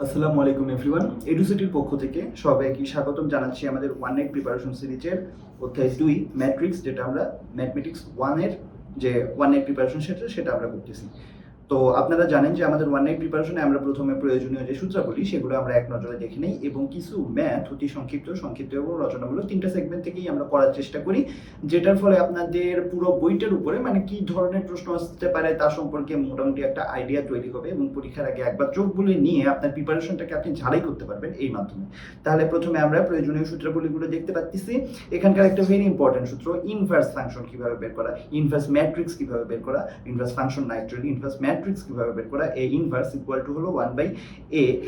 আসসালামু আলাইকুম এভরিওয়ান। এডুসিটির পক্ষ থেকে সবাইকে স্বাগতম জানাচ্ছি আমাদের ওয়ান নাইট প্রিপারেশন সিরিজের অধ্যায় 2 ম্যাট্রিক্স, যেটা আমরা ম্যাথমেটিক্স 1 এর যে ওয়ান নাইট প্রিপারেশন সেটা আমরা করতেছি। তো আপনারা জানেন যে আমাদের ওয়ান নাইট প্রিপারেশনে আমরা প্রথমে প্রয়োজনীয় যে সূত্রাবলী সেগুলো আমরা এক নজরে দেখে নেই এবং কিছু ম্যাথ অতি সংক্ষিপ্ত এবং রচনাগুলো তিনটা সেগমেন্ট থেকেই আমরা করার চেষ্টা করি, যেটার ফলে আপনাদের পুরো বইটার উপরে মানে কি ধরনের প্রশ্ন আসতে পারে তা সম্পর্কে মোটামুটি একটা আইডিয়া তৈরি হবে এবং পরীক্ষার আগে একবার চোখ বুলিয়ে নিয়ে আপনার প্রিপারেশনটাকে আপনি ঝালাই করতে পারবেন এই মাধ্যমে। তাহলে প্রথমে আমরা প্রয়োজনীয় সূত্রাবলীগুলো দেখতে পাচ্ছি। এখানকার একটা ভেরি ইম্পর্টেন্ট সূত্র, ইনভার্স ফাংশন কিভাবে বের করা, ইনভার্স ম্যাট্রিক্স কিভাবে বের করা, ইনভার্স ফাংশন না অ্যাকচুয়ালি ইনভার্স ম্যাট্রিক্স কিভাবে বের করা। এ ইনভার্স ইকুয়াল টু হলো 1/a।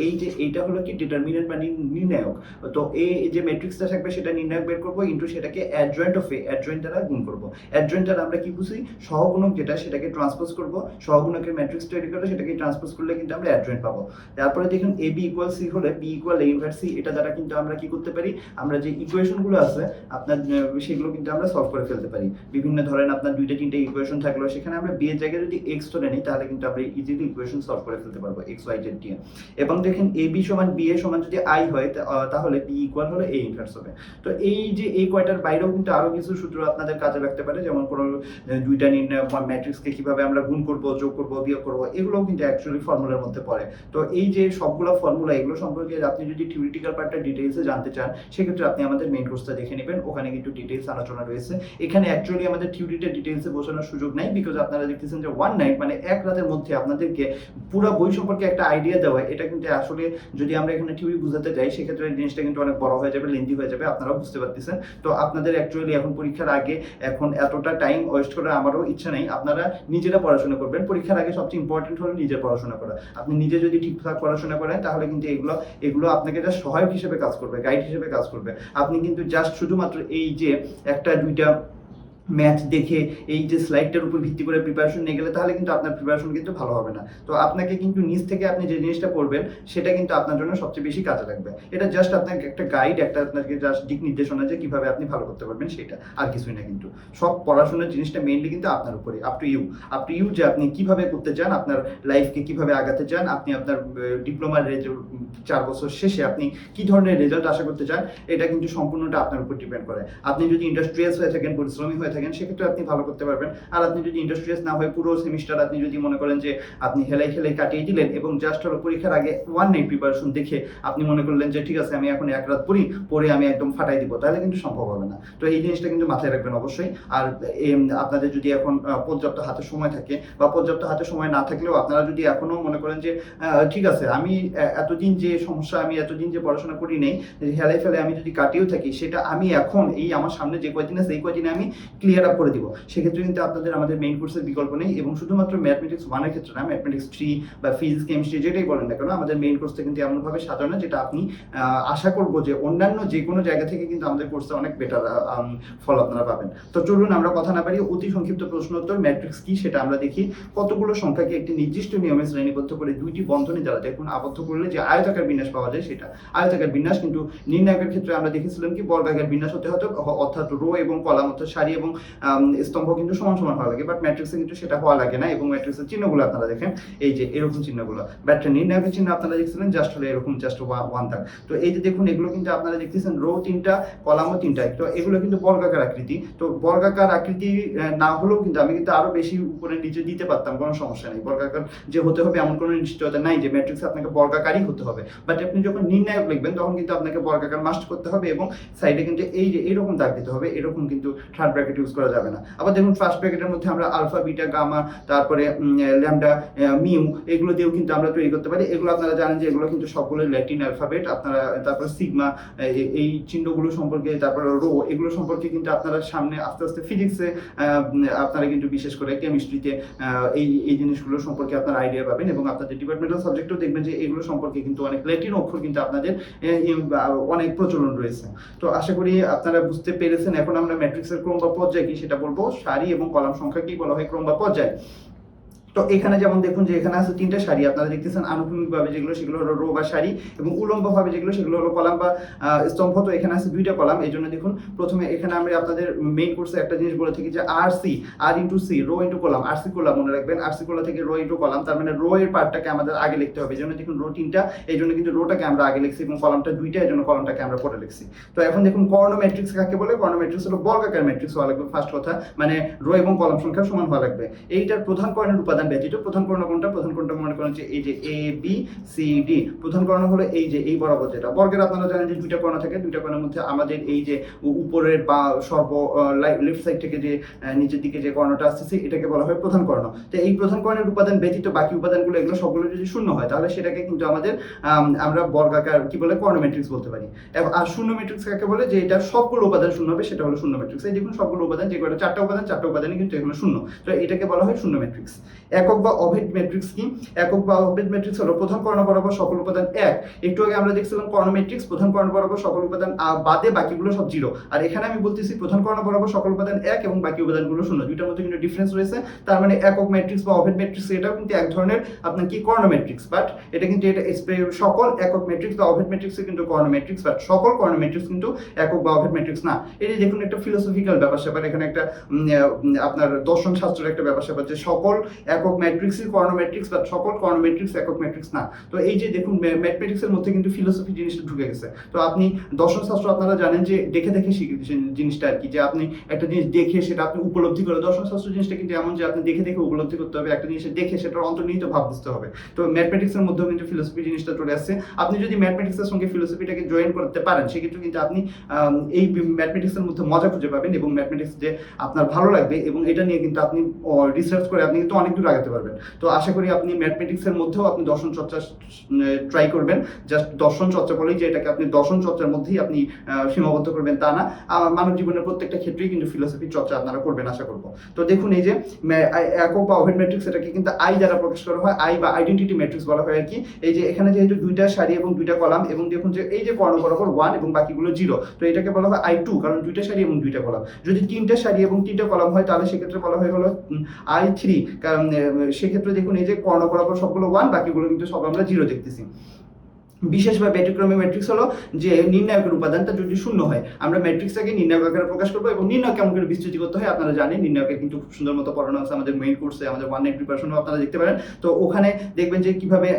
এই যে এইটা হলো কি ডিটারমিনেন্ট মানে নির্ণায়ক। তো এ যে ম্যাট্রিক্সটা থাকবে সেটা নির্ণায়ক বের করব, ইনটু সেটাকে অ্যাডজয়েন্ট অফ এ, অ্যাডজয়েন্ট দ্বারা গুণ করব। অ্যাডজয়েন্ট দ্বারা আমরা কি বুঝি, সহগুণক যেটা সেটাকে ট্রান্সপোজ করব, সহগুণকের ম্যাট্রিক্স তৈরি করে সেটাকে ট্রান্সপোজ করলে কিন্তু আমরা অ্যাডজয়েন্ট পাবো। তারপরে দেখুন এ বি ইকুয়াল সি হলে B equal A inverse C, এটা দ্বারা কিন্তু আমরা কি করতে পারি, আমরা যে ইকুয়েশনগুলো আছে আপনার সেগুলো কিন্তু আমরা সলভ করে ফেলতে পারি। বিভিন্ন ধরেন আপনার দুইটা তিনটা ইকুয়েশন থাকলো, সেখানে আমরা বি এর জায়গায় যদি এক্স ধরে নিই তাহলে কিন্তু আমরা ইজিলি ইকুয়েশন সলভ করে ফেলতে পারবো এক্স ওয়াই জেড দিয়ে। এবং দেখেন এ বি সমান বি এ সমান যদি আই হয় তাহলে বি ইকুয়াল হলে এ ইনভার্স হবে। তো এই যে এই কয়টার বাইরেও কিন্তু আরো কিছু সূত্র আপনাদের কাজে লাগতে পারে, যেমন কোনো দুইটা নির্ণয় ম্যাট্রিক্সকে কিভাবে আমরা গুণ করব, যোগ করব, বিয়োগ করব, এগুলোও কিন্তু অ্যাকচুয়ালি ফর্মুলার মধ্যে পড়ে। তো এই যে সবগুলো ফর্মুলা এগুলো সম্পর্কে আপনি যদি থিওরিটিক্যাল পার্টটা ডিটেইলসে জানতে চান সেক্ষেত্রে আপনি আমাদের মেইন কোর্সটা দেখে নেবেন, ওখানে কিন্তু ডিটেইলস আলোচনা রয়েছে। এখানে অ্যাকচুয়ালি আমাদের থিওরিটা ডিটেইলসে বোঝানোর সুযোগ নাই, বিকজ আপনারা দেখতেছেন যে ওয়ান নাইট মানে এক রাতের মধ্যে আপনাদেরকে পুরো বই সম্পর্কে একটা আইডিয়া দেওয়া, এটা কিন্তু আসলে যদি আমরা এখানে থিওরি বুঝাতে যাই সেক্ষেত্রে জিনিসটা কিন্তু অনেক বড় হয়ে যাবে, লেন্দি হয়ে যাবে, আপনারাও বুঝতে পারতেছেন। তো আপনাদের অ্যাকচুয়ালি এখন পরীক্ষার আগে এখন এতটা টাইম ওয়েস্ট করার আমারও ইচ্ছা নেই। আপনারা নিজেরা পড়াশোনা করবেন, পরীক্ষার আগে সবচেয়ে ইম্পর্টেন্ট হলো নিজের পড়াশোনা করা। আপনি নিজে যদি ঠিকঠাক পড়াশোনা করেন তাহলে কিন্তু এগুলো আপনাকে জাস্ট সহায়ক হিসেবে কাজ করবে, গাইড হিসেবে কাজ করবে। আপনি কিন্তু জাস্ট শুধুমাত্র এই যে একটা দুইটা ম্যাথ দেখে এই যে স্লাইডটার উপর ভিত্তি করে প্রিপারেশন নিয়ে গেলে তাহলে কিন্তু আপনার প্রিপারেশন কিন্তু ভালো হবে না। তো আপনাকে কিন্তু নিজ থেকে আপনি যে জিনিসটা পড়বেন সেটা কিন্তু আপনার জন্য সবচেয়ে বেশি কাজে লাগবে। এটা জাস্ট আপনাকে একটা গাইড, একটা আপনাকে জাস্ট দিক নির্দেশনা যে কিভাবে আপনি ভালো করতে পারবেন সেটা, আর কিছুই না। কিন্তু সব পড়াশোনার জিনিসটা মেইনলি কিন্তু আপনার উপরে, আপ টু ইউ যে আপনি কিভাবে করতে চান, আপনার লাইফকে কিভাবে আগাতে চান, আপনি আপনার ডিপ্লোমার 4 বছর শেষে আপনি কি ধরনের রেজাল্ট আশা করতে চান, এটা কিন্তু সম্পূর্ণটা আপনার উপর ডিপেন্ড করে। আপনি যদি ইন্ডাস্ট্রিয়াস হয়ে থাকেন, পরিশ্রমী হয়ে থাকেন, সেক্ষেত্রে আপনি ভালো করতে পারবেন। আর আপনি যদি ইন্ডাস্ট্রিয়াস না হয়ে পুরো সেমিস্টার আপনি যদি মনে করেন যে আপনি হেলাই কাটিয়ে দিলেন এবং জাস্ট হলো পরীক্ষার আগে ওয়ান নাইট প্রিপারেশন দেখে আপনি মনে করলেন যে ঠিক আছে আমি এখন এক রাত পড়ে আমি একদম ফাটাই দিব, তাহলে কিন্তু সম্ভব হবে না। তো এই জিনিসটা কিন্তু মাথায় রাখবেন অবশ্যই। আর আপনাদের যদি এখন পর্যাপ্ত হাতে সময় থাকে বা পর্যাপ্ত হাতে সময় না থাকলেও আপনারা যদি এখনো মনে করেন যে ঠিক আছে আমি এতদিন যে সমস্যা, আমি এতদিন যে পড়াশোনা করি নেই, হেলাই ফেলে আমি যদি কাটিয়েও থাকি সেটা আমি এখন এই আমার সামনে যে কয়দিন আছে এই কয়দিনে আমি ক্লিয়ার আপ করে দিব, সেক্ষেত্রে কিন্তু আপনাদের আমাদের মেইন কোর্সের বিকল্প নেই। এবং শুধুমাত্র ম্যাথমেটিক্স 1 এর ক্ষেত্রে না, ম্যাথমেটিক্স 3 বা ফিজিক্স কেমিস্ট্রি যেটাই বলেন না কেন, আমাদের মেইন কোর্সটা কিন্তু এমনভাবে সাজানো যেটা আপনি আশা করবো যে অন্যান্য যে কোনো জায়গা থেকে কিন্তু আমাদের কোর্সে অনেক বেটার ফল আপনারা পাবেন। তো চলুন আমরা কথা না পারি, অতি সংক্ষিপ্ত প্রশ্ন উত্তর ম্যাট্রিক্স কি সেটা আমরা দেখি। কতগুলো সংখ্যাকে একটি নির্দিষ্ট নিয়মে শ্রেণীবদ্ধ করে দুইটি বন্ধনী দ্বারা দেখুন আবদ্ধ করলে যে আয়তাকার বিন্যাস পাওয়া যায় সেটা আয়তাকার বিন্যাস। কিন্তু নির্ণায়কের ক্ষেত্রে আমরা দেখেছিলাম কি বর্গাকার বিন্যাস হতে হতো, অর্থাৎ রো এবং কলাম অর্থাৎ সারি এবং স্তম্ভ কিন্তু সমান সমান হওয়া লাগে, বাট ম্যাট্রিক্সে কিন্তু সেটা হওয়া লাগে না। এবং ম্যাট্রিক্সের চিহ্নগুলো আপনারা দেখেন এই যে এরকম চিহ্নগুলো, বাট নির্ণায়কের চিহ্ন আপনারা দেখছিলেন জাস্ট হলো এরকম, জাস্ট ওয়ান থাক। তো এই যে দেখুন এগুলো কিন্তু আপনারা দেখতেছেন রো 3টা কলামও 3টা, তো এগুলো কিন্তু বর্গাকার আকৃতি। তো বর্গাকার আকৃতি না হলেও কিন্তু আমি কিন্তু আরো বেশি উপরে নিচে দিতে পারতাম, কোনো সমস্যা নেই। বর্গাকার যে হতে হবে এমন কোনো নিশ্চয়তা নাই যে ম্যাট্রিক্সে আপনাকে বর্গাকারই হতে হবে, বাট আপনি যখন নির্ণায়ক লিখবেন তখন কিন্তু আপনাকে বর্গাকার মাস্ট করতে হবে এবং সাইডে কিন্তু এই যে এরকম দাগ দিতে হবে, এরকম কিন্তু থার্ড ব্র্যাকেট ইউজ করা যাবে না। আবার দেখুন ফার্স্ট ব্র্যাকেটের মধ্যে আমরা আলফা বিটা গামা তারপরে ল্যামডা মিউ এগুলো দিয়েও কিন্তু আমরা তৈরি করতে পারি। এগুলো আপনারা জানেন যে এগুলো কিন্তু সবগুলো ল্যাটিন অ্যালফাবেট। আপনারা তারপর সিগমা এই চিহ্নগুলো সম্পর্কে, তারপরে রো এগুলো সম্পর্কে কিন্তু আপনারা সামনে আস্তে আস্তে ফিজিক্সে আপনারা কিন্তু বিশেষ করে কেমিস্ট্রিতে এই জিনিসগুলো সম্পর্কে আপনারা আইডিয়া পাবেন এবং আপনাদের ডিপার্টমেন্টাল সাবজেক্টেও দেখবেন যে এগুলো সম্পর্কে কিন্তু অনেক ল্যাটিন অক্ষর কিন্তু আপনাদের অনেক প্রচলন রয়েছে। তো আশা করি আপনারা বুঝতে পেরেছেন। এখন আমরা ম্যাট্রিক্সের ক্রম বা পর্যায় কি সেটা বলবো। সারি এবং কলাম সংখ্যা কি বলা হয় ক্রম বা পর্যায়। তো এখানে যেমন দেখুন যে এখানে আছে 3টা সারি, আপনারা দেখতেছেন আনুভূমিকভাবে যেগুলো সেগুলো হলো রো বা সারি, এবং উলম্বভাবে যেগুলো সেগুলো হলো কলাম বা স্তম্ভ। তো এখানে আছে 2টা কলাম। এই জন্য দেখুন প্রথমে এখানে আমরা আপনাদের মেইন কোর্সে একটা জিনিস বলে থাকি যে R into C, row into column, C column মনে রাখবেন, সি কলাম থেকে রো ইন্টু কলাম, তার মানে রো এর পার্টটাকে আমাদের আগে লিখতে হবে। এই জন্য দেখুন রো 3টা, এই জন্য কিন্তু রোটাকে আমরা আগে লিখছি এবং কলামটা 2টা, এই জন্য কলামটাকে আমরা পরে লিখছি। তো এখন দেখুন কর্ণ ম্যাট্রিক্স কাকে বলে? কর্ণ ম্যাট্রিক্স হলো বর্গাকার ম্যাট্রিক্স হওয়া লাগবে ফার্স্ট কথা, মানে রো এবং কলাম সংখ্যা সমান হওয়া লাগবে। এইটার প্রধান কর্ণের উপাদান ব্যতীত, প্রধান কর্ণ কোনটা? প্রধান কর্ণটা মনে করেন যে এই যে এ বি সি ডি, প্রধান কর্ণ হলো এই যে এই বরাবর যেটা। বর্গের আপনারা জানেন যে 2টা কর্ণ থাকে, 2টা কর্ণের মধ্যে আমাদের এই যে উপরের বা লেফট সাইড থেকে যে নিচের দিকে যে কর্ণটা আসছে এটাকে বলা হয় প্রধান কর্ণ। তো এই প্রধান কর্ণের উপাদান ব্যতীত বাকি উপাদানগুলো এগুলো সবগুলো যদি শূন্য হয় তাহলে সেটাকে কিন্তু আমাদের আমরা বর্গাকার কি বলে কর্ণ ম্যাট্রিক্স বলতে পারি। আর শূন্য ম্যাট্রিক্স কাকে বলে? যে এটা সবগুলো উপাদান শূন্য হবে, সেটা হলো শূন্য ম্যাট্রিক্স। এই দেখুন সবগুলো উপাদান, যে কয়টা 4টা উপাদান, 4টা উপাদানই কিন্তু এগুলো শূন্য, তো এটাকে বলা হয় শূন্য ম্যাট্রিক্স। একক বা অভেদ ম্যাট্রিক্স কি? একক বা অভেদ ম্যাট্রিক্স হলো প্রধান কর্ণ বরাবর সকল উপাদান 1। একটু আগে আমরা দেখছিলাম কর্ণ ম্যাট্রিক্স, প্রধান কর্ণ বরাবর সকল উপাদান বাদে বাকিগুলো সব 0। আর এখানে আমি বলতেছি প্রধান কর্ণ বরাবর সকল উপাদান 1 এবং বাকি উপাদানগুলো শূন্য। দুইটার মধ্যে কিন্তু ডিফারেন্স রয়েছে। তার মানে একক ম্যাট্রিক্স বা অভেদ ম্যাট্রিক্স এটাও কিন্তু এক ধরনের আপনার কি কর্ণ ম্যাট্রিক্স, বাট এটা কিন্তু এটা সকল একক ম্যাট্রিক্স বা অভেদ ম্যাট্রিক্স কিন্তু কর্ণ ম্যাট্রিক্স, বাট সকল কর্ণ ম্যাট্রিক্স কিন্তু একক বা অভেদ ম্যাট্রিক্স না। এই যে দেখুন একটা ফিলোসফিক্যাল ব্যাপার স্যাপার, এখানে একটা আপনার দর্শন শাস্ত্রের একটা ব্যাপার স্যাপার, যে সকল একক ম্যাট্রিক্সই কর্ণ ম্যাট্রিক্স, বাট সকল কর্ণ ম্যাট্রিক্স একক ম্যাট্রিক্স না। তো এই যে দেখুন ম্যাথমেটিক্সের মধ্যে কিন্তু ফিলোসফি জিনিসটা ঢুকে গেছে। তো আপনি দর্শন শাস্ত্র আপনারা জানেন যে দেখে দেখে শিখেছেন জিনিসটা আর কি, যে আপনি একটা জিনিস দেখে সেটা আপনি উপলব্ধি করে, দর্শন শাস্ত্র জিনিসটা কিন্তু এমন যে আপনি দেখে দেখে উপলব্ধি করতে হবে, একটা জিনিস দেখে সেটার অন্তর্নিহিত ভাব বুঝতে হবে। তো ম্যাথমেটিক্সের মধ্যেও কিন্তু ফিলোসফি জিনিসটা চলে আসছে। আপনি যদি ম্যাথমেটিক্সের সঙ্গে ফিলোসফিটাকে জয়েন করতে পারেন সেক্ষেত্রে কিন্তু আপনি এই ম্যাথমেটিক্সের মধ্যে মজা খুঁজে পাবেন এবং ম্যাথমেটিক্স যে আপনার ভালো লাগবে, এবং এটা নিয়ে কিন্তু আপনি রিসার্চ করে আপনি কিন্তু অনেক দূর আগাতে পারবেন। তো আশা করি আপনি ম্যাথমেটিক্সের মধ্যেও আপনি দর্শন চর্চা ট্রাই করবেন। জাস্ট দর্শন চর্চা বলেই যে এটাকে আপনি দর্শন চর্চার মধ্যেই আপনি সীমাবদ্ধ করবেন তা না, মানব জীবনের প্রত্যেকটা ক্ষেত্রেই কিন্তু ফিলোসফি চর্চা আপনারা করবেন আশা করব। তো দেখুন এই যে একক বা অভেদ ম্যাট্রিক্স, এটাকে কিন্তু আই দ্বারা প্রকাশ করা হয়, আই বা আইডেন্টিটি ম্যাট্রিক্স বলা হয় আর কি। এই যে এখানে যেহেতু 2টা সারি এবং 2টা কলাম, এবং দেখুন যে এই যে কর্ণ বরাবর 1 এবং বাকিগুলো 0, তো এটাকে বলা হয় I2, কারণ 2টা সারি এবং 2টা কলাম। যদি 3টা সারি এবং 3টা কলাম হয় তাহলে সেক্ষেত্রে বলা হয় হলো I3, কারণ সেক্ষেত্রে দেখুন এই যে কর্ণ বরাবর সবগুলো 1, বাকিগুলো কিন্তু সব আমরা 0 দেখতেছি। বিশেষ বা ব্যতিক্রমী ম্যাট্রিক্স হলো যে নির্ণায়কের উপাদানটা যদি শূন্য হয়, আমরা ম্যাট্রিক্সটাকে নির্ণায়ক আকারে প্রকাশ করবো। এবং নির্ণায়ক কেমন করে বিস্তৃতি করতে হয় আপনারা জানেন, নির্ণায়কের কিন্তু খুব সুন্দর মতো পড়ানো আছে আমাদের মেইন কোর্সে, আমাদের 1 নাইট প্রিপারেশনও আপনারা দেখতে পারেন। তো ওখানে দেখবেন যে কিভাবে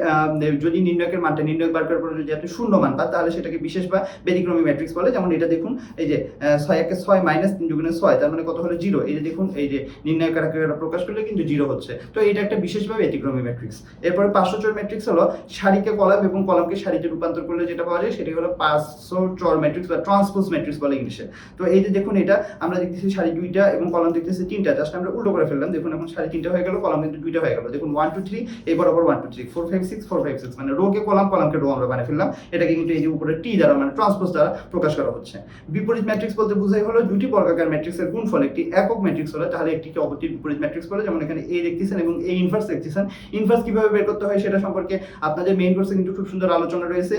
যদি নির্ণায়কের মানটা নির্ণায়ক বার করার পরে যদি আপনি শূন্য মান পান তাহলে সেটাকে বিশেষ বা ব্যতিক্রমী ম্যাট্রিক্স বলে। যেমন এটা দেখুন এই যে 6 একে 6 মাইনাস 3 দুগুণে 6, তার মানে কত হলো 0। এই যে দেখুন এই যে নির্ণায়ক আকারে প্রকাশ করলে কিন্তু 0 হচ্ছে। তো এটা একটা বিশেষ বা ব্যতিক্রমী ম্যাট্রিক্স। এরপরে পার্শ্বচর ম্যাট্রিক্স হলো সারিকে কলাম এবং কলামকে সারিতে রূপান্তর করলে যেটা পাওয়া যায় সেটা হলো পার্শ্বচর ম্যাট্রিক্স বা ট্রান্সপোজ ম্যাট্রিক্স বলে ইংলিশে। তো এই যে দেখুন এটা আমরা দেখতেছি সারি 2টা এবং কলাম দেখতেছি 3টা, জাস্ট আমরা উল্টো করে ফেললাম। দেখুন এখন সারি 3টা হয়ে গেল, কলাম কিন্তু 2টা হয়ে গেল। দেখুন 1 2 3 এই বরাবর 1 2 3 4 5 6 4 5 6, মানে রো কে কলাম, কলামকে রো আমরা বানিয়ে ফেললাম। এটাকে কিন্তু এই যে উপরে টি দ্বারা মানে ট্রান্সপোজ দ্বারা প্রকাশ করা হচ্ছে। বিপরীত ম্যাট্রিক্স বলতে বোঝাই হলো দুটি বর্গাকার ম্যাট্রিক্সের গুণফল একটি একক ম্যাট্রিক্স হলে তাহলে একটিকে অপরটির বিপরীত ম্যাট্রিক্স বলে। যেমন এখানে এ দেখতেছেন এবং এ ইনভার্স দেখতেছেন। ইনভার্স কিভাবে বের করতে হয় সেটা সম্পর্কে আপনাদের মেইন কোর্সে কিন্তু খুব সুন্দর আলোচনা রয়েছে।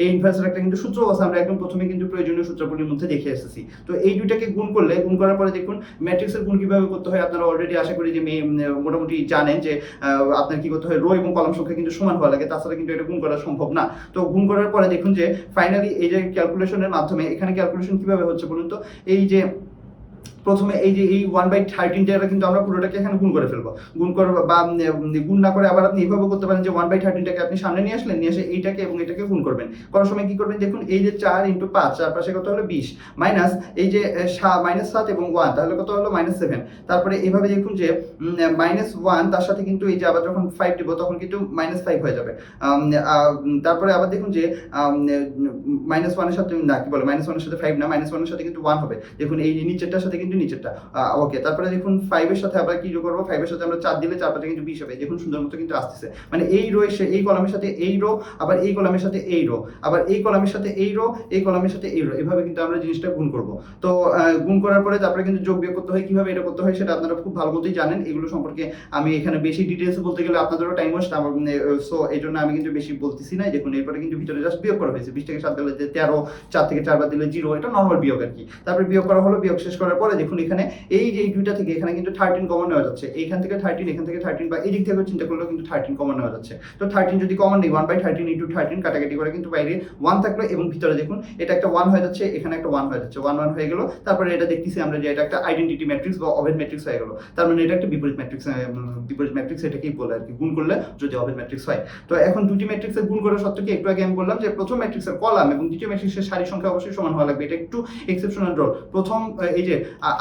এই ইনভার্সের একটা কিন্তু সূত্র আছে, আমরা একদম প্রথমে কিন্তু প্রয়োজনীয় সূত্রগুলির মধ্যে দেখে এসেছি। তো এই দুইটাকে গুণ করলে, গুণ করার পরে দেখুন ম্যাট্রিক্সের গুণ কিভাবে করতে হয় আপনারা অলরেডি আশা করি যে মোটামুটি জানেন যে আপনার কি করতে হয়, রো এবং কলাম সংখ্যা কিন্তু সমান হওয়া লাগে, তাছাড়া কিন্তু এটা গুণ করা সম্ভব না। তো গুণ করার পরে দেখুন যে ফাইনালি এই যে ক্যালকুলেশনের মাধ্যমে, এখানে ক্যালকুলেশন কিভাবে হচ্ছে বলুন তো, এই যে প্রথমে এই যে এই 1/13 কিন্তু আমরা পুরোটাকে এখানে গুণ করে ফেলবো। গুণ করবো বা গুণ না করে আবার আপনি এইভাবে করতে পারেন যে 1/13টাকে আপনি সামনে নিয়ে আসলেন, নিয়ে এসে এইটাকে এবং এটাকে গুণ করবেন। করার সময় কি করবেন দেখুন এই যে 4 × 5, চারপাশে কত হলো 20, মাইনাস এই যে -7 এবং 1, তাহলে কত হলো -7। তারপরে এইভাবে দেখুন যে -1 তার সাথে কিন্তু এই যে আবার যখন 5 দিব তখন কিন্তু -5 হয়ে যাবে। তারপরে আবার দেখুন যে -1 এর সাথে না, কি বলে -1 এর সাথে 5 না, -1 এর সাথে কিন্তু 1 হবে। দেখুন এই নিচেরটার সাথে নিচেরটা ওকে। তারপরে দেখুন 5 এর সাথে আবার কি যোগ করব, 5 এর সাথে আমরা 4 দিলে 4 5 কিন্তু 20 হবে। দেখুন সুন্দর মতো কিন্তু আসতেছে, মানে এই রো এসে এই কলামের সাথে এই রো, আবার এই কলামের সাথে এই রো, আবার এই কলামের সাথে এই রো, এই কলামের সাথে এই রো, এভাবে কিন্তু আমরা জিনিসটা গুণ করব। তো গুণ করার পরে তারপরে কিন্তু যোগ বিয়োগ করতে হয়, কিভাবে এটা করতে হয় সেটা আপনারা খুব ভালো মতোই জানেন। এগুলো সম্পর্কে আমি এখানে বেশি ডিটেইলস বলতে গেলে আপনাদেরও টাইম ওয়েস্ট, সো এই জন্য আমি কিন্তু বেশি বলতেছি না। দেখুন এরপরে কিন্তু ভিতরে জাস্ট বিয়োগ করা হয়েছে, 20 থেকে 7 দিলে 13, 4 থেকে 4 বাদ দিলে 0, এটা নরমাল বিয়োগ আর কি। তারপরে বিয়োগ করা হলো, বিয়োগ শেষ করার পরে দেখুন এখানে এই যে এই দুইটা থেকে এখানে কিন্তু 13 কমন নেওয়া যাচ্ছে, এইখান থেকে 13, এখান থেকে 13, বা এই দিক থেকে চিন্তা করলেও কিন্তু 13 কমন নেওয়া যাচ্ছে। তো 13 যদি কমন নেই 1/13 ইন্টু 13 কাটাকাটি করে কিন্তু বাইরে 1 থাকলো এবং ভিতরে দেখুন এটা একটা 1 হয়ে যাচ্ছে, এখানে একটা 1 হয়ে যাচ্ছে, 1 1 হয়ে গেল। তারপরে এটা দেখতেছি আমরা যে এটা একটা আইডেন্টিটি ম্যাট্রিক্স বা অভেদ ম্যাট্রিক্স হয়ে গেল। তার মানে এটা একটা বিপরীত ম্যাট্রিক্স এটাকেই বলে আর কি, গুণ করলে যদি অভেদ ম্যাট্রিক্স হয়। তো এখন দুটি ম্যাট্রিক্সের গুণ করার সত্ত্বে কি একটু আগে আমি বললাম যে প্রথম ম্যাট্রিক্সের কলাম এবং দ্বিতীয় ম্যাট্রিক্সের সারি সংখ্যা অবশ্যই সমান হওয়া লাগবে। এটা একটু এক্সেপশনাল রোল। প্রথম এই যে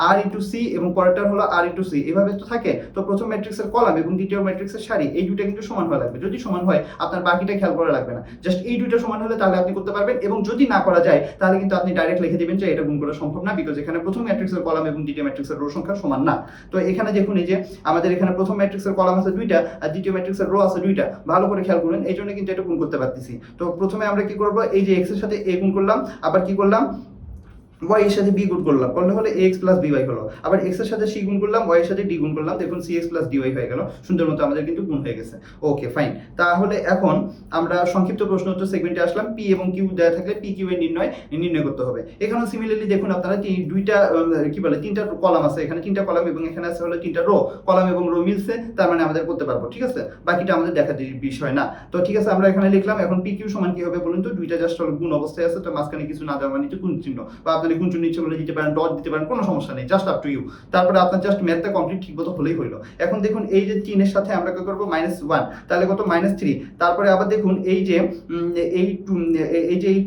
আর ইন্টু সি এবং পরেরটা হলো আর ইন্টু সি, এভাবে তো থাকে। তো প্রথম ম্যাট্রিক্সের কলাম এবং দ্বিতীয় ম্যাট্রিক্সের সারি এই দুটো কিন্তু সমান হওয়া লাগবে। যদি সমান হয় আপনার বাকিটা খেয়াল করা লাগবে না, জাস্ট এই দুটো সমান হলে তাহলে আপনি করতে পারবেন। এবং যদি না করা যায় তাহলে কিন্তু আপনি ডাইরেক্ট লিখে দিবেন যে এটা গুণ করা সম্ভব না, বিকজ এখানে প্রথম ম্যাট্রিক্সের কলাম এবং দ্বিতীয় ম্যাট্রিক্সের রো সংখ্যা সমান না। তো এখানে দেখুন এই যে আমাদের এখানে প্রথম ম্যাট্রিক্সের কলাম আছে 2টা আর দ্বিতীয় ম্যাট্রিক্সের রো আছে 2টা, ভালো করে খেয়াল করুন, এই জন্য কিন্তু এটা গুণ করতে পারতেছি। তো প্রথমে আমরা কি করব, এই যে x এর সাথে a গুণ করলাম, আবার কি করলাম y এর সাথে b গুণ করলাম, করলে হলে ax প্লাস by হলো। আবার x এর সাথে c গুণ করলাম, y এর সাথে d গুণ করলাম, দেখুন cx প্লাস dy হয়ে গেল। সুন্দর মতো আমাদের কিন্তু গুণ হয়ে গেছে। Okay fine. তাহলে এখন আমরা সংক্ষিপ্ত প্রশ্ন উত্তর সেগমেন্টে আসলাম। p এবং q দেওয়া থাকলে p q এর নির্ণয় করতে হবে। এখানেও সিমিলারলি দেখুন আপনারা দুইটা কি বলে তিনটা কলাম আছে, এখানে তিনটা কলাম এবং এখানে আছে হলো তিনটা রো, কলাম এবং রো মিলছে, তার মানে আমাদের করতে পারবো। ঠিক আছে, বাকিটা আমাদের দেখার বিষয় না। তো ঠিক আছে, আমরা এখানে লিখলাম। এখন p q সমান কি হবে বলুন তো, দুইটা জাস্ট হলো গুণ অবস্থায় আছে, তো মাঝখানে কিছু না দেওয়া মানে গুণ চিহ্ন, বা আপনার গুণ চিহ্ন ইচ্ছে করলে দিতে পারেন, ডট দিতে পারেন, কোনো সমস্যা নেই, জাস্ট আপ টু ইউ। তারপরে আপনার জাস্ট ম্যাথটা কমপ্লিট ঠিক মতো হলেই হইলো। এখন দেখুন এই যে 3 এর সাথে আমরা কি করব, -1, তাহলে কত -3। তারপরে আবার দেখুন এই যে এই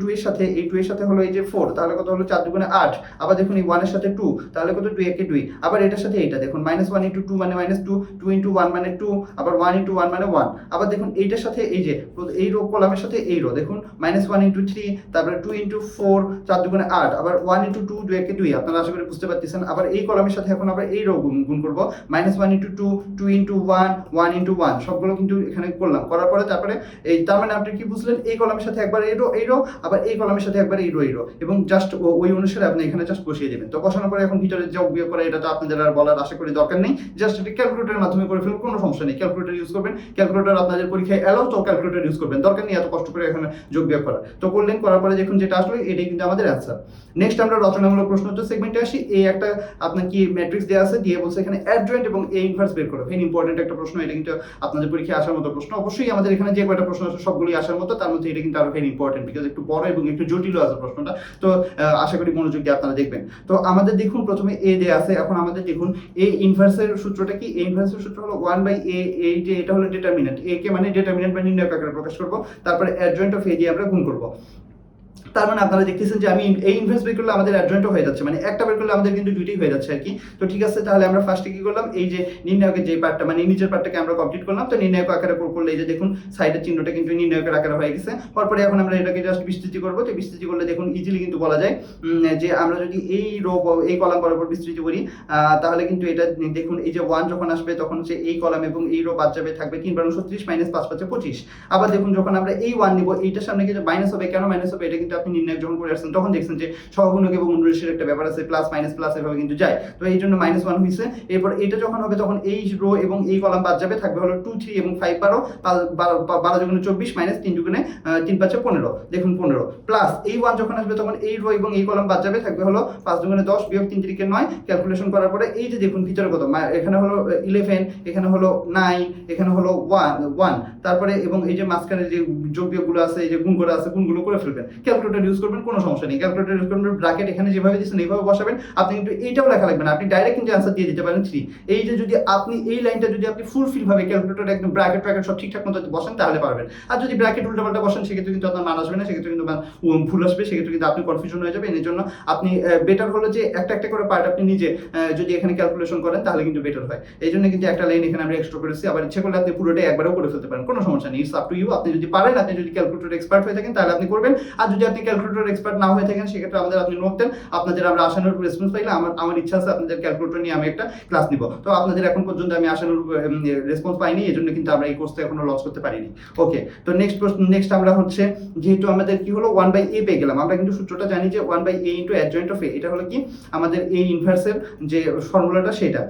2 এর সাথে এই 2 এর সাথে হলো এই যে 4, তাহলে কত হলো 4 2 8। আবার দেখুন এই 1 এর সাথে 2, তাহলে কত 2 1 2। আবার এটার সাথে এইটা দেখুন -1 ইনটু 2 মানে -2, 2 ইনটু 1 মানে 2, আবার 1 ইনটু 1 মানে 1। আবার দেখুন এইটার সাথে এই যে এই রো কলামের সাথে এই রো দেখুন -1 ইনটু 3, তারপরে 2 ইনটু 4, 4 2 8, আবার 1 ইনটু 2 2 1 2। আপনারা আশা করি বুঝতে পারতেছেন। আবার এই কলামের সাথে এখন আবার এই রো গুণ করব, -1 ইনটু 2, 2 ইনটু 1, 1 ইনটু 1, সবগুলো কিন্তু এখানে করলাম। করার পরে তারপরে এই, তার মানে আপনি কি বুঝলেন, এই কলামের সাথে একবার এই রো, আবার এই কলামের সাথে একবার এই রো, এবং জাস্ট ওই অনুসারে আপনি এখানে জাস্ট বসিয়ে দেবেন। তো বসানোর পরে এখন ভিতরে যোগ বিয়োগ করা এটা তো আপনাদের আর বলার আশা করি দরকার নেই, জাস্ট এটা ক্যালকুলেটরের মাধ্যমে করে ফেলুন, কোনো সমস্যা নেই। ক্যালকুলেটর ইউজ করবেন, ক্যালকুলেটর আপনাদের পরীক্ষায় এলাও, তো ক্যালকুলেটর ইউজ করবেন, দরকার নেই এত কষ্ট করে এখানে যোগ বিয়োগ করা। তো করলেন, করার পরে দেখুন যেটা আসলে এটাই কিন্তু আমাদের অ্যান্সার। নেক্সট আমরা রচনামূলক প্রশ্ন উত্তর সেগমেন্টে আসি। এই একটা আপনার কি ম্যাট্রিক্স দেওয়া আছে, দিয়ে বলছে এখানে অ্যাডজয়েন্ট এবং এ ইনভার্স বের করো। ভেরি ইম্পর্টেন্ট একটা প্রশ্ন, এটা কিন্তু আপনাদের পরীক্ষায় আসার মতো প্রশ্ন। অবশ্যই আমাদের এখানে যে কয়টা প্রশ্ন আছে সবগুলোই আসার মতো, তার মধ্যে এটা কিন্তু আরো ভেরি ইম্পর্টেন্ট, বিকজ একটু বড় এবং একটু জটিল আছে প্রশ্নটা। তো আশা করি মনোযোগ দিয়ে আপনারা দেখবেন। তো আমাদের দেখুন প্রথমে এ দেয়া আছে। এখন আমাদের দেখুন এ ইনভার্সের সূত্রটা কি, এ ইনভার্সের সূত্র হলো 1/a। এই যে এটা হলো ডিটারমিন্যান্ট, এ কে মানে ডিটারমিন্যান্ট বা নির্ণায়ক আকারে প্রকাশ করব, তারপরে অ্যাডজয়েন্ট অফ এ দিয়ে আমরা গুণ করব। তার মানে আপনারা দেখতেছেন যে আমি এই ইনভার্স বের করলে আমাদের অ্যাডজয়েন্টও হয়ে যাচ্ছে, মানে একটা বের করলে আমাদের কিন্তু দুইটাই হয়ে যাচ্ছে আর কি। তো ঠিক আছে, তাহলে আমরা ফার্স্টে কি করলাম, এই যে নির্ণায়কের যে পার্টটা মানে নিচের পার্টটাকে আমরা কমপ্লিট করলাম। তো নির্ণায়ক আকারে করলে এই যে দেখুন সাইডের চিহ্নটা কিন্তু নির্ণায়কের আকারে হয়ে গেছে। তারপরে এখন আমরা এটাকে জাস্ট বিস্তৃতি করব। তো বিস্তৃতি করলে দেখুন ইজিলি কিন্তু বলা যায় যে আমরা যদি এই রো এই কলাম বরাবর বিস্তৃতি করি, তাহলে কিন্তু এটা দেখুন এই যে 1 যখন আসবে তখন হচ্ছে এই কলাম এবং এই রো বাদ যাবে, থাকবে 3 × 36 -5 × 25। আবার দেখুন যখন আমরা এই 1 নিব, এইটার সামনে কিন্তু মাইনাস হবে। কেন মাইনাস হবে, এটা কিন্তু আপনি নির্ণায়ক যখন করে আসছেন তখন দেখছেন যে সহগুণক এবং অনুরেশের একটা ব্যাপার আছে, প্লাস মাইনাস প্লাস এভাবে কিন্তু যায়। তো এই জন্য -1 হয়েছে। এরপর এটা যখন হবে তখন এই রো এবং এই কলাম বাদ যাবে, থাকবে হলো 2 3 এবং 5 12, 12 × 24 -3 × 3 5 15, দেখুন 15, প্লাস এই 1 যখন আসবে তখন এই রো এবং এই কলাম বাদ যাবে, থাকবে হলো 5 × 10 বিয়োগ 3 3 9। ক্যালকুলেশন করার পরে এই যে দেখুন ভিতরে কত, এখানে হলো 11, এখানে হলো 9, এখানে হলো 1, তারপরে এবং এই যে মাঝখানে যে যোগ বিয়োগগুলো আছে, এই যে গুণ করা আছে, গুণগুলো করে ফেলবেন। ক্যালকুলেটর ইউজ করবেন, কোনো সমস্যা নেই। ক্যালকুলেটর ইউজ করবেন, ব্র্যাকেট এখানে যেভাবে দিচ্ছেন এইভাবে বসাবেন। আপনি কিন্তু এইটাও লেখা লাগবে না, আপনি ডাইরেক্ট কিন্তু অ্যান্সার দিয়ে দিতে পারেন 3। এই যে যদি আপনি এই লাইনটা যদি আপনি ফুলফিল ভাবে ক্যালকুলেটর একদম ব্র্যাকেট সব ঠিকঠাক মতো বসেন তাহলে পারবেন। আর যদি ব্র্যাকেট উল্টাপাল্টা বসেন সেক্ষেত্রে কিন্তু আপনার মান আসবে না, সেক্ষেত্রে কিন্তু ভুল আসবে, সেক্ষেত্রে কিন্তু আপনি কনফিউশন হয়ে যাবেন। এর জন্য আপনি বেটার হলো যে একটা করে পার্ট আপনি নিজে যদি এখানে ক্যালকুলেশন করেন তাহলে কিন্তু বেটার হয়। এই জন্য কিন্তু একটা লাইন এখানে আমরা এক্সট্রা করেছি। আবার ইচ্ছে করলে আপনি পুরোটাই একবারও করে ফেলতে পারেন, কোনো সমস্যা নেই। It's up to you. আপনি যদি পারেন, আপনি যদি ক্যালকুলেটর এক্সপার্ট হয়ে থাকেন তাহলে আপনি করবেন। আর যদি আপনি ক্যালকুলেটর এক্সপার্ট না হয়ে থাকেন সেক্ষেত্রে আমাদের আপনি নোট দেন। আপনাদের আমরা আশানুরূপ রেসপন্স পাইলে আমার ইচ্ছা আছে আপনাদের ক্যালকুলেটর নিয়ে আমি একটা ক্লাস নিব। তো আপনাদের এখন পর্যন্ত আমি আশানুরূপ রেসপন্স পাইনি, এই জন্য কিন্তু আমরা এই কোর্সটা এখনো লঞ্চ করতে পারিনি। ওকে, তো নেক্সট আমরা হচ্ছে যেহেতু আমাদের কি হলো 1/a পেয়ে গেলাম, আমরা কিন্তু সূত্রটা জানি যে 1/a ইন্টু অ্যাডজয়েন্ট অফ এ, এটা হলো কি আমাদের এই ইনভার্সের যে ফর্মুলাটা সেটা।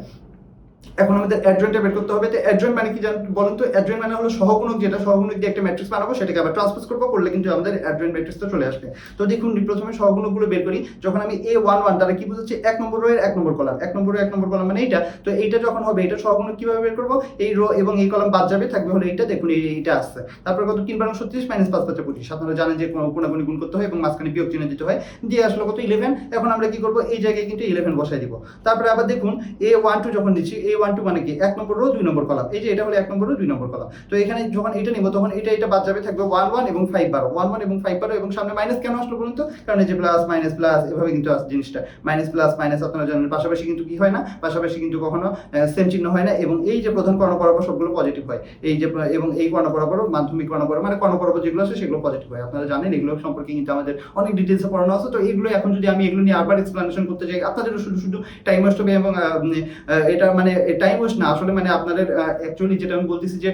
এখন আমাদের অ্যাডজয়েন্টটা বের করতে হবে। তো অ্যাডজয়েন্ট মানে কি বলেন তো? অ্যাডজয়েন্ট মানে হলো সহগুণক, যেটা সহগুণক দিয়ে একটা ম্যাট্রিক্স বানাবো, সেটাকে আবার ট্রান্সপোজ করলে কিন্তু আমাদের অ্যাডজয়েন্ট ম্যাট্রিক্সটা চলে আসবে। তো দেখুন প্রথমে সহগুণকগুলো বের করি। যখন আমি A11 তাহলে কি বুঝাচ্ছে? 1 নম্বর রো এর 1 নম্বর কলাম, 1 নম্বর রো 1 নম্বর কলাম মানে এইটা। তো এইটা যখন হবে, এটা সহগুণক কিভাবে বের করবো? এই রো এবং এই কলাম বাদ যাবে, থাকবে হলো এইটা। দেখুন এইটা আসছে। তারপর কত? 3 বারং 36 মাইনাস 5 5 25। আপনারা জানেন যে কোনাকুনি গুণ করতে হয় এবং মাঝখানে বিয়োগ চিহ্ন দিতে হয়। দিয়ে আসলে কত? 11। এখন আমরা কি করবো? এই জায়গায় কিন্তু 11 বসাই দিব। তারপরে আবার দেখুন A12 যখন দিচ্ছি, A12 মানে কি? 1 নম্বর রো 2 নম্বর কলাম। এই যে এটা হলো 1 নম্বর রো 2 নম্বর কলাম। তো এখানে যখন এটা নিব তখন এটা বাদ যাবে, থাকবে 1 1 এবং 5 12, 1 1 এবং 5 12। এবং সামনে মাইনাস কেন আসলো বলুন তো? কারণ এই যে প্লাস মাইনাস প্লাস এভাবে কিন্তু আসছে জিনিসটা। মাইনাস প্লাস মাইনাস আপনারা জানেন পাশাপাশি কিন্তু কি হয় না? পাশাপাশি কিন্তু কখনো সেম চিহ্ন হয় না। এবং এই যে প্রধান কর্ণ বরাবর সবগুলো পজিটিভ হয়। এই যে এবং এই কর্ণ বরাবর, মাধ্যমিক কর্ণ বরাবর মানে কর্ণ বরাবর যেগুলো আছে সেগুলো পজিটিভ হয়। আপনারা জানেন এগুলো সম্পর্কে কিন্তু আমাদের অনেক ডিটেইলসে পড়ানো আছে। তো এগুলো এখন যদি আমি এগুলো নিয়ে আবার এক্সপ্লেনেশন করতে যাই, আপনাদেরও শুধু শুধু টাইম ওয়েস্ট হবে। এবং এটা মানে টাইম ওয়েস্ট না, আসলে মানে আপনাদের অ্যাকচুয়ালি যেটা আমি বলতেছি যে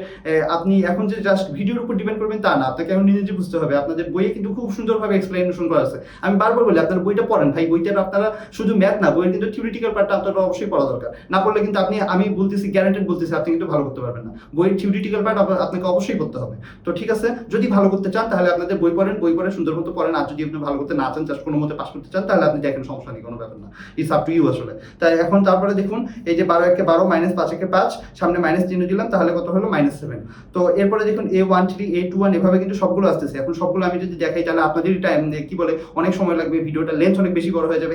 আপনি এখন যে জাস্ট ভিডিওর উপর ডিপেন্ড করবেন তা না, আপনাকে এখন নিজে বুঝতে হবে। আপনাদের বইয়ে কিন্তু খুব সুন্দরভাবে এক্সপ্লেনেশন করা আছে। আমি বারবার বলি আপনারা বইটা পড়েন ভাই। বইটা আপনারা শুধু ম্যাথ না, বইয়ের কিন্তু থিওরিটিক্যাল পার্টটা আপনাদের অবশ্যই পড়া দরকার। না পড়লে কিন্তু আমি বলতেছি, গ্যারান্টেড বলতেছি, আপনি কিন্তু ভালো করতে পারবেন না। বইয়ের থিওরিটিক্যাল পার্ট আপনাকে অবশ্যই করতে হবে। তো ঠিক আছে, যদি ভালো করতে চান তাহলে আপনাদের বই পড়েন, বই পড়ে সুন্দর মতো পড়েন। আর যদি আপনি ভালো করতে না চান, জাস্ট কোনো মতে পাস করতে চান, তাহলে আপনি দেখেন, সমস্যা নেই, কোনো ব্যাপার না। ইটস আপ টু ইউ আসলে। তাই এখন তারপরে দেখুন এই যে 12 একে 12 মাইনাস 5 একে 5, সামনে মাইনাস চিহ্ন দিলাম, তাহলে কত হলো? -7। তো এরপরে দেখুন A13 A21 এভাবে কিন্তু সবগুলো আসতেছে। এখন সবগুলো আমি যদি দেখাই তাহলে আপনাদের টাইম কি বলে অনেক সময় লাগবে, ভিডিওটা লেন্থ অনেক বেশি বড় হয়ে যাবে।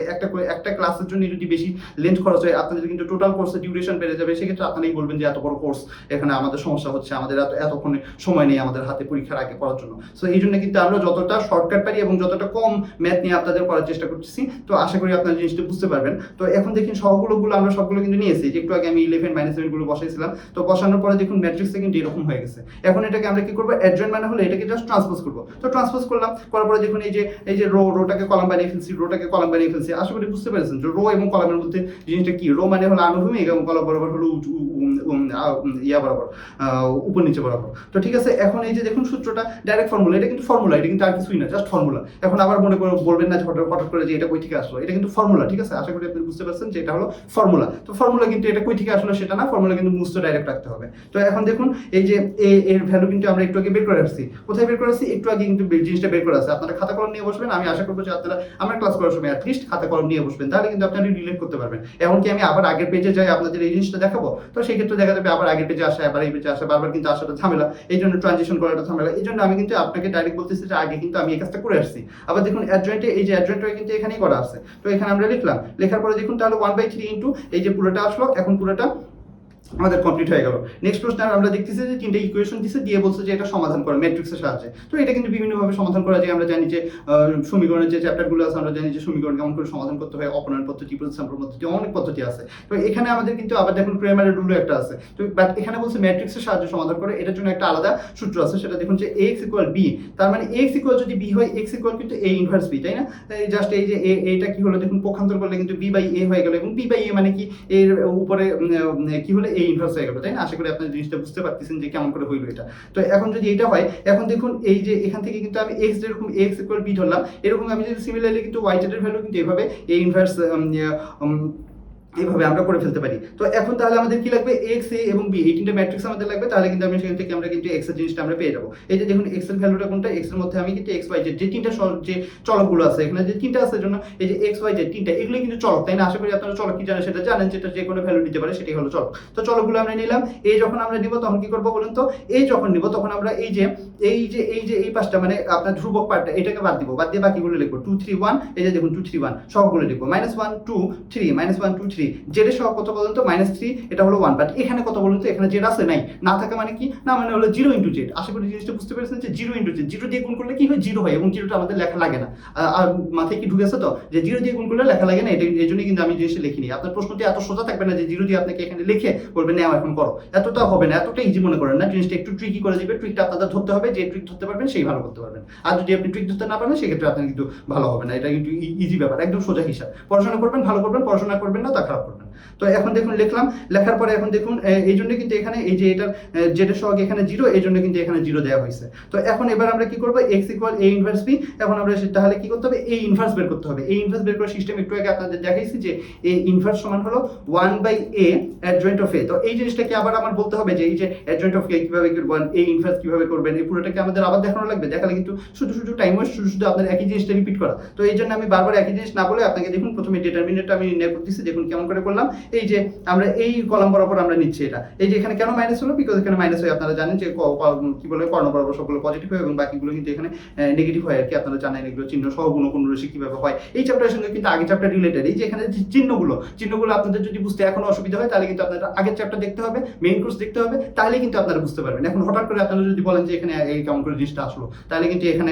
একটা ক্লাসের জন্য যদি বেশি লেন্থ খরচ হয়, আপনাদের কিন্তু টোটাল কোর্সের ডিউরেশন বেড়ে যাবে। সেক্ষেত্রে আপনারাই বলবেন যে এত বড় কোর্স, এখানে আমাদের সমস্যা হচ্ছে, আমাদের এতক্ষণ সময় নেই আমাদের হাতে পরীক্ষার আগে পড়ার জন্য। সো এই জন্য কিন্তু আমরা যতটা শর্টকাট পারি এবং যতটা কম ম্যাথ নিয়ে আপনাদের করার চেষ্টা করতেছি। তো আশা করি আপনারা জিনিসটা বুঝতে পারবেন। তো এখন দেখুন সহগুলোগুলো আমরা সবগুলো কিন্তু নিয়েছি, যে একটু আগে আমি 11 -7 গুলো বসাইছিলাম। তো বসানোর পরে দেখুন ম্যাট্রিক্সটা কিন্তু এরকম হয়ে গেছে। এখন এটাকে আমরা কি করবো? অ্যাডজয়েন্ট মানে হলো এটাকে জাস্ট ট্রান্সপোজ করবো। তো ট্রান্সপোজ করলাম, করার পরে দেখুন এই যে রোটাকে কলাম বানিয়ে ফেলছি, রোটাকে কলাম বানিয়ে ফেলছি। আশা করি বুঝতে পেরেছেন যে রো এবং কলামের মধ্যে জিনিসটা কি। রো মানে হলো আনুভূমিক এবং কলাম বরাবর হলো ইয়া বরাবর, উপর নিচে বরাবর। তো ঠিক আছে, এখন এই যে দেখুন সূত্রটা ডাইরেক্ট ফর্মুলা, এটা কিন্তু ফর্মুলা, এটা কিন্তু আর কিছুই না, জাস্ট ফর্মুলা। এখন আবার মনে করে বলবেন না যে হঠাৎ করে যে এটা কই থেকে আসলো, এটা কিন্তু ফর্মুলা। ঠিক আছে, আশা করি আপনি বুঝতে পারছেন যে এটা হলো ফর্মুলা। তো ফর্মুলা কিন্তু এটা কই থেকে আসলো সেটা না, ফর্মুলা কিন্তু মুখস্থ ডাইরেক্ট রাখতে হবে। তো এখন দেখুন এই যে এর ভ্যালু কিন্তু আমরা একটু আগে বের করে আসছি। কোথায় বের করে আসছি? একটু আগে কিন্তু জিনিসটা বের করে আসছে। আপনারা খাতা কলম নিয়ে বসবেন। আমি আশা করবো যে আপনারা আমার ক্লাস করার সময় অ্যাটলিস্ট খাতা কলম নিয়ে বসবেন, তাহলে কিন্তু আপনারা রিলেট করতে পারবেন। এমনকি আমি আবার আগের পেজে যাই আপনাদের এই জিনিসটা দেখাবো, তো সেই ক্ষেত্রে দেখা যাবে আবার আগের পেজে আসা, আবার এই পেজে আসা, বারবার কিন্তু আসাটা ঝামেলা। এই জন্য ট্রানজিশন করাটা ঝামেলা। এই জন্য আমি কিন্তু আপনাকে ডাইরেক্ট বলতেছি যে আগে কিন্তু আমি এই কাজটা করে আসছি। আবার দেখুন অ্যাডজয়েন্টে, এই যে অ্যাডজয়েন্টটা কিন্তু এখানেই করা আছে। তো এখানে আমরা লিখলাম, লেখার পরে দেখুন তাহলে 1/3 ইন্টু এই যে পুরোটা আসলো। এখন পুরোটা আমাদের কমপ্লিট হয়ে গেল। নেক্সট প্রশ্ন আমরা দেখতেছি যে তিনটা ইকুয়েশন দিছে, দিয়ে বলছে যে এটা সমাধান করে ম্যাট্রিক্সের সাহায্যে। তো এটা কিন্তু বিভিন্নভাবে সমাধান করা যায়। আমরা জানি যে সমীকরণের যে চ্যাপ্টারগুলো আছে, আমরা জানি যে সমীকরণ কেমন করে সমাধান করতে হয়, অপনয়ন পদ্ধতি, প্রতিস্থাপন পদ্ধতি, অনেক পদ্ধতি আছে। তো এখানে আমাদের কিন্তু আবার দেখুন ক্রেমারের রুলও একটা আছে। তো বাট এখানে বলছে ম্যাট্রিক্সের সাহায্যে সমাধান করে, এটার জন্য একটা আলাদা সূত্র আছে। সেটা দেখুন যে ax = b, তার মানে ax = যদি b হয়, x = কিন্তু a ইনভার্স b, তাই না? এই জাস্ট এই যে এটা কি হলো দেখুন, পক্ষান্তর করলে কিন্তু b/a হয়ে গেল। এবং b/a মানে কি, এর উপরে কি হলো, a ইনভার্স হয়ে গেল, তাই না? আশা করি আপনারা জিনিসটা বুঝতে পারতেছেন যে কেমন করে হইলো এটা। তো এখন যদি এটা হয়, এখন দেখুন এই যে এখান থেকে কিন্তু আমি x যেরকম ax = b ধরলাম, এরকম আমি যদি সিমিলারলি কিন্তু y এর ভ্যালু কিন্তু এভাবে a ইনভার্স এইভাবে আমরা করে ফেলতে পারি। তো এখন তাহলে আমাদের কি লাগবে? x, a এবং b, এই তিনটা ম্যাট্রিক্স আমাদের লাগবে। তাহলে কিন্তু আমি সেখান থেকে আমরা কিন্তু x এর জিনিসটা আমরা পেয়ে যাবো। এই যে দেখুন x এর ভ্যালুটা কোনটা? x এর মধ্যে আমি কিন্তু x y z যে তিনটা যে চলকগুলো আছে, এখানে যে তিনটা আছে জন্য এই যে x y z তিনটা, এগুলো কিন্তু চলক, তাই না? আশা করি আপনারা চলক কি জানেন, সেটা জানেন, যেটা যে কোনো ভ্যালু দিতে পারে, সেটাই হলো চলক। তো চলকগুলো আমরা নিলাম। এই যখন আমরা নিব তখন কি করব বলুন তো? এই যখন নিব তখন আমরা এই পাঁচটা মানে আপনার ধ্রুবক পার্টটা এটাকে বাদ দিব, বাদ দিয়ে বাকিগুলো লিখবো 2 3 1। এই যে দেখুন 2 3 1 সবগুলো লিখবো। -1 2 3 -1 2 3 জেড এর সহগ কত বলুন তো? -3, এটা হলো 1। বাট এখানে কত বলুন তো? এখানে জেড আছে নাই, না থাকা মানে কি না, মানে হলো 0 * z। আশা করি জিনিসটা বুঝতে পেরেছেন যে 0 * z, 0 দিয়ে গুণ করলে কি হয়? 0 হয়। এবং 0টা আমাদের লেখা লাগে না। আর মাথায় কি ঢুকেছে তো যে 0 দিয়ে গুণ করলে লেখা লাগে না? এটা এই জন্যই কিন্তু আমি জিনিসটা লিখিনি। আপনার প্রশ্নটি এত সোজা থাকবে না যে 0 দিয়ে আপনাকে এখানে লিখে বলবেন নাও এখন করো, এতটা হবে না, এতটা ইজি মনে করেন না। জিনিসটা একটু ট্রিকি করে দিবে। ট্রিকটা আপনাদের ধরতে হবে, যে ট্রিক ধরতে পারবেন সেই ভালো করতে পারবেন। আর যদি আপনি ট্রিক ধরতে না পারেন, সেক্ষেত্রে আপনার কিন্তু ভালো হবে না। এটা কিন্তু ইজি ব্যাপার, একদম সোজা হিসাব। পড়াশোনা করবেন, ভালো করবেন, পড়াশোনা করবেন না তা খারাপ করবেন। তো এখন দেখুন লিখলাম, লেখার পরে এখন দেখুন এই জন্য কিন্তু এখানে এই যে এটার জেডের সহগ এখানে 0, এই জন্য কিন্তু এখানে 0 দেওয়া হয়েছে। তো এখন এবার আমরা কি করবো, x equal a inverse b। এখন আমরা তাহলে কি করতে হবে, a ইনভার্স বের করতে হবে। a ইনভার্স বের করার সিস্টেম একটু আগে আপনাদের দেখাইছি যে a ইনভার্স সমান হলো 1/a অ্যাডজয়েন্ট অফ a। তো এই জিনিসটাকে আবার আমার বলতে হবে যে এই যে অ্যাডজয়েন্ট অফ a কিভাবে করবেন, a ইনভার্স কিভাবে করবেন, এই পুরোটাকে আমাদের আবার দেখানো লাগবে। দেখালে কিন্তু শুধু টাইম ওয়েস্ট, শুধু আপনার একই জিনিসটা রিপিট করা। তো এই জন্য আমি বারবার একই জিনিস না বলে আপনাকে দেখুন প্রথমে ডিটারমিনেন্টটা আমি নির্ণয় করতেছি। দেখুন কেমন করে করলাম, এই যে আমরা এই কলাম বরাবর আমরা নিচ্ছি এটা। এই যে এখানে কেন মাইনাস হলো, বিকজ এখানে মাইনাস হয়, আপনারা জানেন যে কি বলে কর্ণ বরাবর সবগুলো পজিটিভ হয় এবং বাকিগুলো কিন্তু এখানে নেগেটিভ হয় আর কি। আপনারা জানেন এগুলো চিহ্ন সহ গুণ কোন রাশি কিভাবে হয়, এই চ্যাপ্টারের সঙ্গে কিন্তু আগের চ্যাপ্টার রিলেটেড। এই যে এখানে যে চিহ্নগুলো আপনাদের যদি বুঝতে এখনো অসুবিধা হয় তাহলে কিন্তু আপনারা আগের চ্যাপ্টার দেখতে হবে, মেইন কোর্স দেখতে হবে, তাহলে কিন্তু আপনারা বুঝতে পারবেন। এখন হঠাৎ করে আপনারা যদি বলেন যে এখানে এই কেমন করে জিনিসটা আসলো, তাহলে কিন্তু এখানে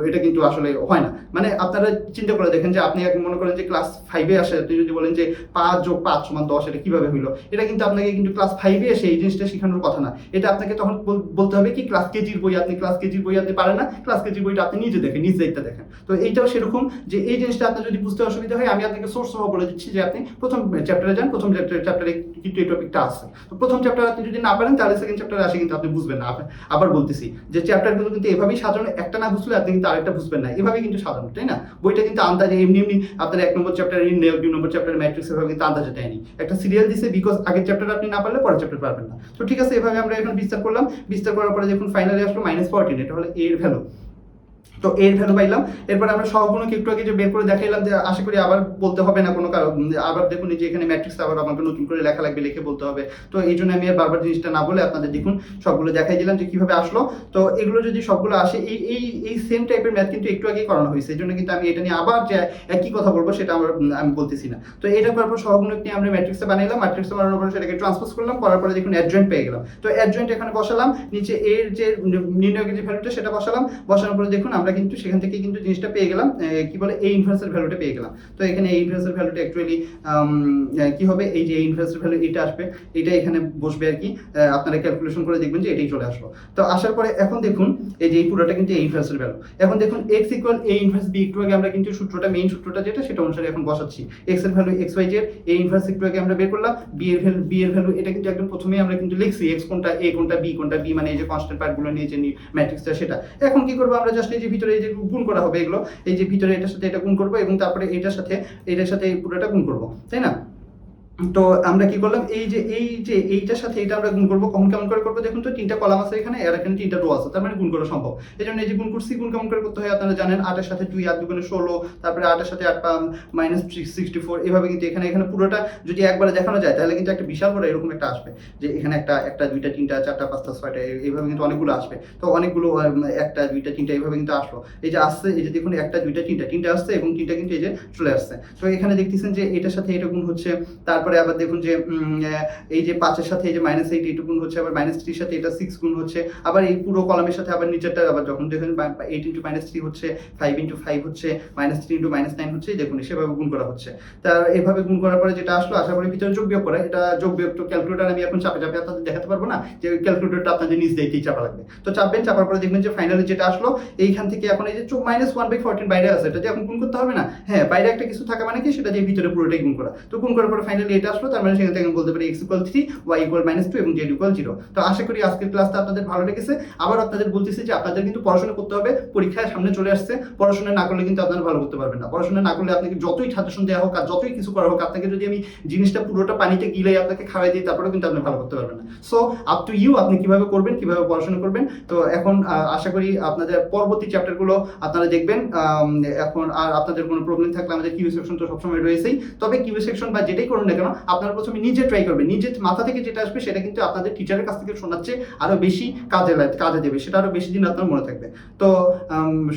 এটা কিন্তু আসলে হয় না। মানে আপনারা চিন্তা করে দেখেন যে আপনি মনে করেন যে ক্লাস 5-এ আসে, আপনি যদি বলেন যে 5 + 5 = 10, এটা কিভাবে হইলো, এটা কিন্তু আপনাকে কিন্তু ক্লাস 5-এ এসে এই জিনিসটা শেখানোর কথা না। এটা আপনাকে তখন বলতে হবে কি ক্লাস কেজির বই, আপনি ক্লাস কেজির বই আপনি পারেন না, ক্লাস কেজির বইটা আপনি নিজে দেখেন, নিজ দায়িত্বে দেখেন। তো এইটাও সেরকম যে এই জিনিসটা আপনার যদি বুঝতে অসুবিধা হয়, আমি আপনাকে সোর্স সহ বলে দিচ্ছি যে আপনি প্রথম চ্যাপ্টারে যান, প্রথম চ্যাপ্টারে কিন্তু এই টপিকটা আছে। তো প্রথম চ্যাপ্টার আপনি যদি না পারেন তাহলে সেকেন্ড চ্যাপ্টারে আসে কিন্তু আপনি বুঝবেন না। আবার বলতেছি যে চ্যাপ্টারগুলো কিন্তু এভাবেই সাজানো, একটা না বুঝলে আপনি কিন্তু আরেকটা বুঝবেন না, এভাবেই কিন্তু সাজানো, তাই না? বইটা কিন্তু আন্দাজে এমনি আপনার 1 নম্বর চ্যাপ্টারে 2 নম্বর চ্যাপ্টারে ম্যাট্রিক্স এভাবে কিন্তু আন্দাজে দেয়নি, একটা সিরিয়াল দিছে, বিকজ আগের চ্যাপ্টার আপনি না পারলে পরের চ্যাপ্টার পারবেন না। তো ঠিক আছে, এভাবে আমরা এখন বিস্তার করলাম। বিস্তার করার পরে যখন ফাইনালি আসলো -14, এটা হলো এর ভ্যালু। তো এর ভ্যালু পাইলাম। এরপর আমরা সহগুণক একটু আগে যে বের করে দেখাইলাম, যে আশা করি আবার বলতে হবে না কোনো কারণ। আবার দেখুন যে এখানে ম্যাট্রিক্স আবার আমাকে নতুন করে লেখা লাগবে, লিখে বলতে হবে। তো এই জন্য আমি আর বারবার জিনিসটা না বলে আপনাদের দেখুন সবগুলো দেখাই দিলাম যে কিভাবে আসলো। তো এগুলো যদি সবগুলো আসে, এই সেম টাইপের ম্যাথ কিন্তু একটু আগেই করানো হয়েছে, এই জন্য কিন্তু আমি এটা নিয়ে আবার যে একই কথা বলবো সেটা আমি বলতেছি না। তো এটা করার পর সহগুণক নিয়ে আমরা ম্যাট্রিক্সটা বানাইলাম। ম্যাট্রিক্সটা বানানোর পরে সেটাকে ট্রান্সপোজ করলাম, করার পরে দেখুন অ্যাডজয়েন্ট পেয়ে গেলাম। তো অ্যাডজয়েন্ট এখানে বসালাম, নিচে এর যে নির্ণয়ের যে ভ্যালুটা সেটা বসালাম। বসানোর পরে দেখুন আমরা কিন্তু সেখান থেকে কিন্তু জিনিসটা পেয়ে গেলাম, কি বলে a ইনভার্সের ভ্যালুটা পেয়ে গেলাম। তো এখানে a ইনভার্সের ভ্যালুটা অ্যাকচুয়ালি কি হবে, এই যে a ইনভার্সের ভ্যালু এটা আসবে, এটা এখানে বসবে আর কি। আপনারা ক্যালকুলেশন করে দেখবেন যে এটাই চলে আসলো। তো আসার পরে এখন দেখুন এই যে এই পুরোটা কিন্তু a ইনভার্সের ভ্যালু। এখন দেখুন x equal a inverse b, একটু আগে আমরা কিন্তু সূত্রটা, মেইন সূত্রটা যেটা সেটা অনুসারে এখন বসাচ্ছি। x এর ভ্যালু xyz, a ইনভার্স একটু আগে আমরা বের করলাম, b এর ভ্যালু এটা কিন্তু একদম প্রথমেই আমরা কিন্তু লিখছি x কোনটা, a কোনটা, b কোনটা। b মানে এই যে কনস্ট্যান্ট পার্টগুলো নিয়ে যে ম্যাট্রিক্সটা সেটা। এখন কি করব আমরা, জাস্ট এই যে ভিতরে এই যে গুণ করা হবে এগুলো, এই যে ভিতরে এটার সাথে এটা গুণ করবো এবং তারপরে এটার সাথে এই পুরোটা গুণ করবো, তাই না? তো আমরা কি করলাম, এই যে এইটার সাথে এটা আমরা গুণ করবো। কেমন করে করবো দেখুন তো, 3টা কলাম আছে এখানে, আর এখানে 3টা রো আছে, তার মানে গুণ করা সম্ভব। এই জন্য এই যে গুণ করছি, গুণ কেমন করে করতে হয় আপনারা জানেন। 8 এর সাথে 2, 8 দুগুণে 16, তারপরে 8 এর সাথে 8 -64, এভাবে কিন্তু এখানে পুরোটা যদি একবারে দেখানো যায় তাহলে কিন্তু একটা বিশাল বড় এরকম একটা আসবে, যে এখানে একটা 2টা 3টা 4টা 5টা 6টা এইভাবে কিন্তু অনেকগুলো আসবে। তো অনেকগুলো 1টা 2টা 3টা এইভাবে কিন্তু আসলো। এই যে আসছে, এই যে দেখুন 1টা 2টা 3টা আসছে এবং 3টা কিন্তু এই যে চলে আসছে। তো এখানে দেখতেছেন যে এটার সাথে এটা গুণ হচ্ছে, তারপরে আবার দেখুন যে এই যে 5 এর সাথে এই যে -8 এটা গুণ হচ্ছে, আবার -3 এর সাথে এটা 6 গুণ হচ্ছে, আবার এই পুরো কলামের সাথে আবার নিচেরটা আবার যখন দেখেন 8 × -3 হচ্ছে, 5 × 5 হচ্ছে, -3 × -9 হচ্ছে, দেখুন সেভাবে গুণ করা হচ্ছে। তা এভাবে গুণ করার পরে যেটা আসলো, আশা করি ভিতরে যোগ বিয়োগ করা, এটা যোগ বিয়োগ তো ক্যালকুলেটর আমি এখন চাপে আপনাদের দেখাতে পারবো না, যে ক্যালকুলেটরটা আপনাদের নিজ দায়িত্বেই চাপা লাগবে। তো চাপবেন, চাপার পরে দেখবেন যে ফাইনালি যেটা আসলো এইখান থেকে এখন এই যে -1/14 বাইরে আছে, এটা যে এখন গুণ করতে হবে না। হ্যাঁ, বাইরে একটা কিছু থাকা মানে কি, সেটা যে ভিতরে পুরোটাই গুণ করা। তো গুণ করার পরে ফাইনালি এটা আসলো, তার মানে সেখান থেকে বলতে পারি x = 3, y = -2 এবং z = 0। তো আশা করি আজকের ক্লাসটা আপনাদের ভালো লেগেছে। আবার আপনাদের বলতেছি যে আপনাদের কিন্তু পড়াশোনা করতে হবে, পরীক্ষায় সামনে চলে আসছে। পড়াশোনা না করলে কিন্তু আপনারা ভালো করতে পারবেন না। পড়াশোনা না করলে আপনাকে যতই সাজেশন দেওয়া হোক আর যতই কিছু করা হোক, আপনাকে যদি আমি জিনিসটা পুরোটা পানিতে গিলে আপনাকে খাওয়াই দিই, তারপরেও কিন্তু আপনি ভালো করতে পারবেন না। সো আপ টু ইউ, আপনি কিভাবে করবেন, কিভাবে পড়াশোনা করবেন। তো এখন আশা করি আপনাদের পরবর্তী চ্যাপ্টারগুলো আপনারা দেখবেন। এখন আর আপনাদের কোনো প্রবলেম থাকলে আমাদের কিউ সেকশন তো সবসময় রয়েছেই। তবে কিউ সেকশন বা যেটাই করুন না কেন, আপনারা প্রথমে নিজে ট্রাই করবেন। নিজের মাথা থেকে যেটা আসবে সেটা কিন্তু আপনাদের টিচারের কাছ থেকে শোনাচ্ছে আরো বেশি কাজে দেবে, সেটা আরো বেশি দিন আপনার মনে থাকবে। তো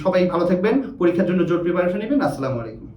সবাই ভালো থাকবেন, পরীক্ষার জন্য জোর প্রিপারেশন নেবেন। আসসালামু আলাইকুম।